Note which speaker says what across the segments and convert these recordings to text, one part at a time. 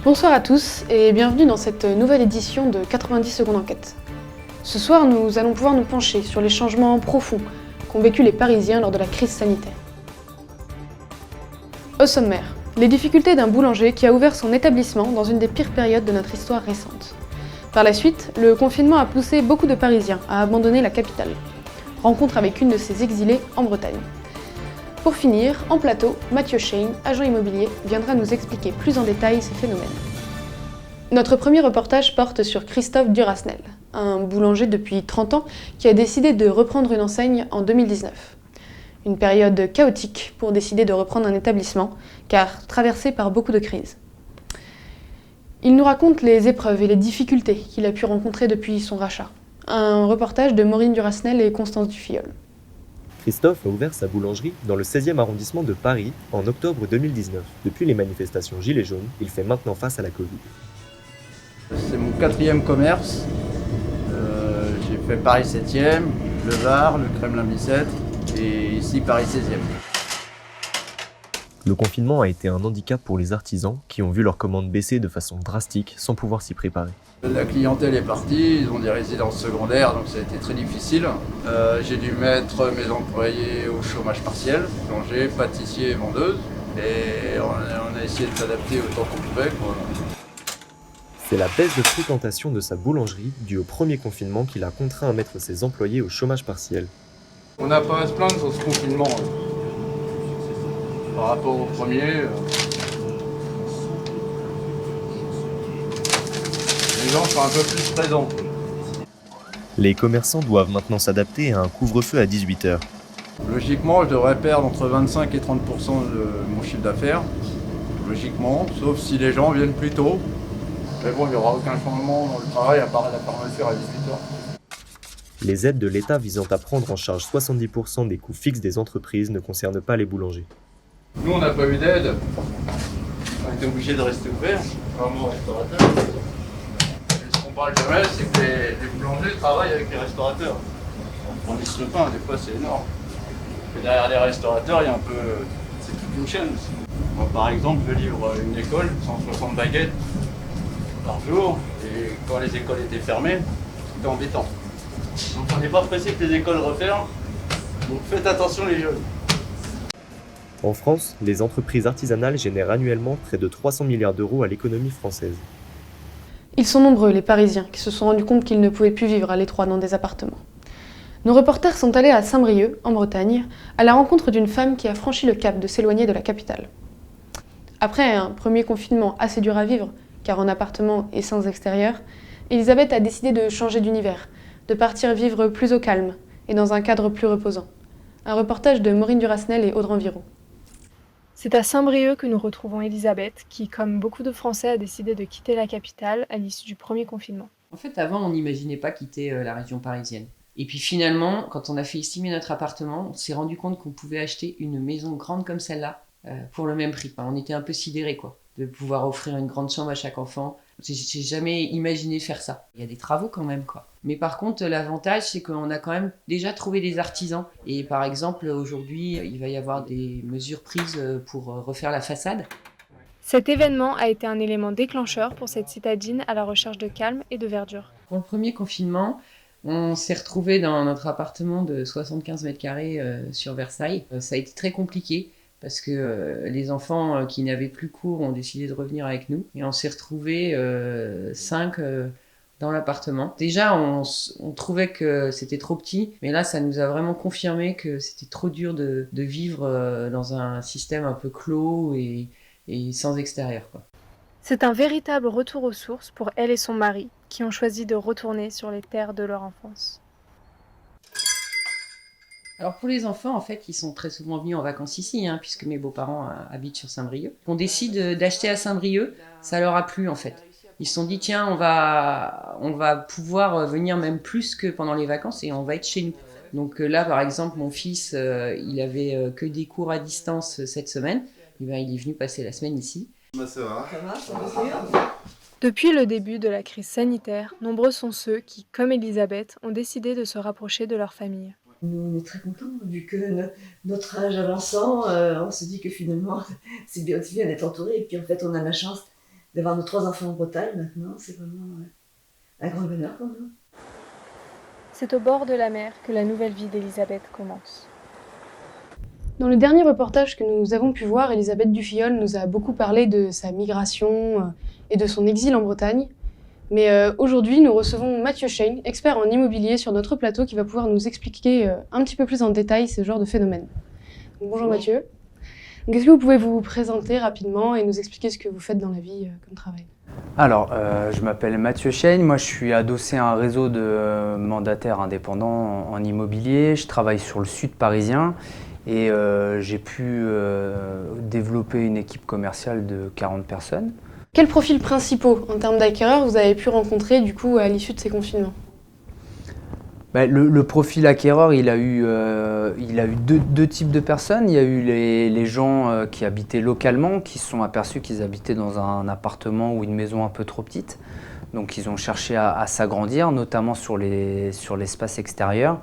Speaker 1: Bonsoir à tous et bienvenue dans cette nouvelle édition de 90 secondes enquête. Ce soir, nous allons pouvoir nous pencher sur les changements profonds qu'ont vécu les Parisiens lors de la crise sanitaire. Au sommaire, les difficultés d'un boulanger qui a ouvert son établissement dans une des pires périodes de notre histoire récente. Par la suite, le confinement a poussé beaucoup de Parisiens à abandonner la capitale. Rencontre avec une de ses exilées en Bretagne. Pour finir, en plateau, Mathieu Shane, agent immobilier, viendra nous expliquer plus en détail ces phénomènes. Notre premier reportage porte sur Christophe Durasnel, un boulanger depuis 30 ans qui a décidé de reprendre une enseigne en 2019. Une période chaotique pour décider de reprendre un établissement, car traversé par beaucoup de crises. Il nous raconte les épreuves et les difficultés qu'il a pu rencontrer depuis son rachat. Un reportage de Maureen Durasnel et Constance Dufilleul.
Speaker 2: Christophe a ouvert sa boulangerie dans le 16e arrondissement de Paris en octobre 2019. Depuis les manifestations Gilets jaunes, il fait maintenant face à la Covid.
Speaker 3: C'est mon 4e commerce. J'ai fait Paris 7e, le Var, le Kremlin-Bicêtre et ici Paris 16e.
Speaker 2: Le confinement a été un handicap pour les artisans qui ont vu leurs commandes baisser de façon drastique sans pouvoir s'y préparer.
Speaker 3: La clientèle est partie, ils ont des résidences secondaires, donc ça a été très difficile. J'ai dû mettre mes employés au chômage partiel, boulanger, pâtissier, vendeuse, et on a essayé de s'adapter autant qu'on pouvait, quoi.
Speaker 2: C'est la baisse de fréquentation de sa boulangerie due au premier confinement qui l'a contraint à mettre ses employés au chômage partiel.
Speaker 3: On n'a pas à se plaindre sur ce confinement. Par rapport au premier, les gens sont un peu plus présents.
Speaker 2: Les commerçants doivent maintenant s'adapter à un couvre-feu à 18h.
Speaker 3: Logiquement, je devrais perdre entre 25 et 30% de mon chiffre d'affaires. Logiquement, sauf si les gens viennent plus tôt. Mais bon, il n'y aura aucun changement dans le travail à part la fermeture à 18h.
Speaker 2: Les aides de l'État visant à prendre en charge 70% des coûts fixes des entreprises ne concernent pas les boulangers.
Speaker 3: Nous, on n'a pas eu d'aide. On était obligés de rester ouverts, comme aux restaurateurs. Et ce qu'on parle jamais, c'est que les boulangers travaillent avec les restaurateurs. On fournisse le pain, des fois c'est énorme. Et derrière les restaurateurs, il y a un peu. C'est toute une chaîne aussi. Moi, par exemple, je livre une école, 160 baguettes par jour. Et quand les écoles étaient fermées, c'était embêtant. Donc on n'est pas pressé que les écoles referment. Donc faites attention les jeunes.
Speaker 2: En France, les entreprises artisanales génèrent annuellement près de 300 milliards d'euros à l'économie française.
Speaker 1: Ils sont nombreux, les Parisiens, qui se sont rendus compte qu'ils ne pouvaient plus vivre à l'étroit dans des appartements. Nos reporters sont allés à Saint-Brieuc, en Bretagne, à la rencontre d'une femme qui a franchi le cap de s'éloigner de la capitale. Après un premier confinement assez dur à vivre, car en appartement et sans extérieur, Elisabeth a décidé de changer d'univers, de partir vivre plus au calme et dans un cadre plus reposant. Un reportage de Maureen Durasnel et Audran Viro.
Speaker 4: C'est à Saint-Brieuc que nous retrouvons Elisabeth, qui, comme beaucoup de Français, a décidé de quitter la capitale à l'issue du premier confinement.
Speaker 5: En fait, avant, on n'imaginait pas quitter la région parisienne. Et puis finalement, quand on a fait estimer notre appartement, on s'est rendu compte qu'on pouvait acheter une maison grande comme celle-là pour le même prix. Enfin, on était un peu sidérés, quoi, de pouvoir offrir une grande chambre à chaque enfant. J'ai jamais imaginé faire ça. Il y a des travaux quand même, quoi. Mais par contre, l'avantage, c'est qu'on a quand même déjà trouvé des artisans. Et par exemple, aujourd'hui, il va y avoir des mesures prises pour refaire la façade.
Speaker 4: Cet événement a été un élément déclencheur pour cette citadine à la recherche de calme et de verdure.
Speaker 5: Pour le premier confinement, on s'est retrouvés dans notre appartement de 75 mètres carrés sur Versailles. Ça a été très compliqué parce que les enfants qui n'avaient plus cours ont décidé de revenir avec nous. Et on s'est retrouvés 5 dans l'appartement. Déjà, on trouvait que c'était trop petit, mais là, ça nous a vraiment confirmé que c'était trop dur de vivre dans un système un peu clos et sans extérieur, quoi.
Speaker 4: C'est un véritable retour aux sources pour elle et son mari, qui ont choisi de retourner sur les terres de leur enfance.
Speaker 5: Alors pour les enfants, en fait, ils sont très souvent venus en vacances ici, puisque mes beaux-parents habitent sur Saint-Brieuc. On décide d'acheter à Saint-Brieuc, ça leur a plu en fait. Ils se sont dit, tiens, on va pouvoir venir même plus que pendant les vacances et on va être chez nous. Donc là, par exemple, mon fils, il avait que des cours à distance cette semaine. Et ben, il est venu passer la semaine ici.
Speaker 4: Depuis le début de la crise sanitaire, nombreux sont ceux qui, comme Elisabeth, ont décidé de se rapprocher de leur famille.
Speaker 6: Nous, on est très contents, vu que notre âge avançant, on se dit que finalement, c'est bien d'être entouré. Et puis en fait, on a la chance D'avoir nos 3 enfants en Bretagne maintenant, c'est vraiment un grand bonheur pour nous.
Speaker 4: C'est au bord de la mer que la nouvelle vie d'Elisabeth commence.
Speaker 1: Dans le dernier reportage que nous avons pu voir, Elisabeth Dufilleul nous a beaucoup parlé de sa migration et de son exil en Bretagne. Mais aujourd'hui, nous recevons Mathieu Cheyne, expert en immobilier sur notre plateau, qui va pouvoir nous expliquer un petit peu plus en détail ce genre de phénomène. Donc, bonjour Mathieu. Donc, est-ce que vous pouvez vous présenter rapidement et nous expliquer ce que vous faites dans la vie comme travail ?
Speaker 7: Alors, je m'appelle Mathieu Cheyne, moi je suis adossé à un réseau de mandataires indépendants en immobilier. Je travaille sur le sud parisien et j'ai pu développer une équipe commerciale de 40 personnes.
Speaker 1: Quels profils principaux en termes d'acquéreurs vous avez pu rencontrer du coup à l'issue de ces confinements ?
Speaker 7: Le profil acquéreur, il a eu deux types de personnes. Il y a eu les gens qui habitaient localement, qui se sont aperçus qu'ils habitaient dans un appartement ou une maison un peu trop petite. Donc ils ont cherché à s'agrandir, notamment sur l'espace extérieur.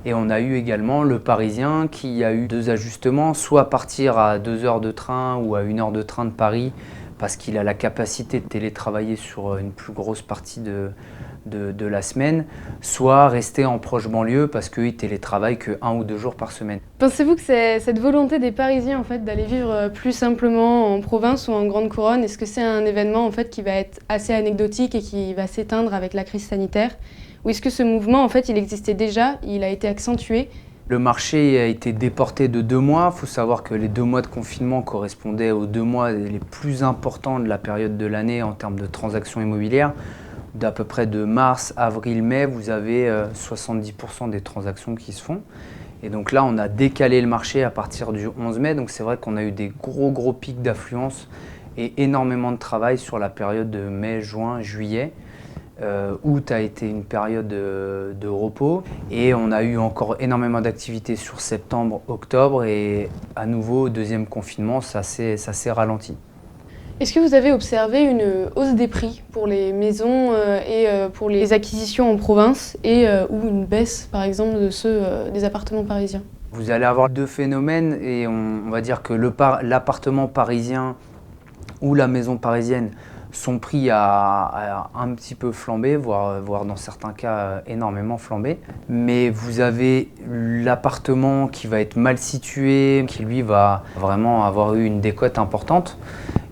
Speaker 7: Et on a eu également le Parisien qui a eu 2 ajustements, soit partir à 2 heures de train ou à 1 heure de train de Paris, parce qu'il a la capacité de télétravailler sur une plus grosse partie de la semaine, soit rester en proche banlieue parce qu'il télétravaille que 1 ou 2 jours par semaine.
Speaker 1: Pensez-vous que c'est cette volonté des Parisiens en fait, d'aller vivre plus simplement en province ou en grande couronne, est-ce que c'est un événement en fait, qui va être assez anecdotique et qui va s'éteindre avec la crise sanitaire ? Ou est-ce que ce mouvement, en fait, il existait déjà, il a été accentué ?
Speaker 7: Le marché a été déporté de 2 mois. Il faut savoir que les 2 mois de confinement correspondaient aux 2 mois les plus importants de la période de l'année en termes de transactions immobilières. D'à peu près de mars, avril, mai, vous avez 70% des transactions qui se font. Et donc là, on a décalé le marché à partir du 11 mai. Donc c'est vrai qu'on a eu des gros pics d'affluence et énormément de travail sur la période de mai, juin, juillet. Août a été une période de repos et on a eu encore énormément d'activités sur septembre, octobre et à nouveau, deuxième confinement, ça s'est ralenti.
Speaker 1: Est-ce que vous avez observé une hausse des prix pour les maisons et pour les acquisitions en province ou une baisse par exemple de ceux des appartements parisiens ?
Speaker 7: Vous allez avoir 2 phénomènes et on va dire que l'appartement parisien ou la maison parisienne, son prix a un petit peu flambé, voire dans certains cas énormément flambé. Mais vous avez l'appartement qui va être mal situé, qui lui va vraiment avoir eu une décote importante.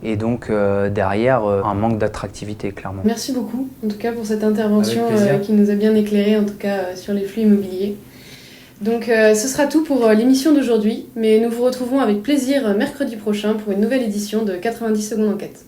Speaker 7: Et donc derrière, un manque d'attractivité clairement.
Speaker 1: Merci beaucoup en tout cas pour cette intervention
Speaker 7: Avec
Speaker 1: qui nous a bien éclairé en tout cas sur les flux immobiliers. Donc ce sera tout pour l'émission d'aujourd'hui, mais nous vous retrouvons avec plaisir mercredi prochain pour une nouvelle édition de 90 secondes enquête.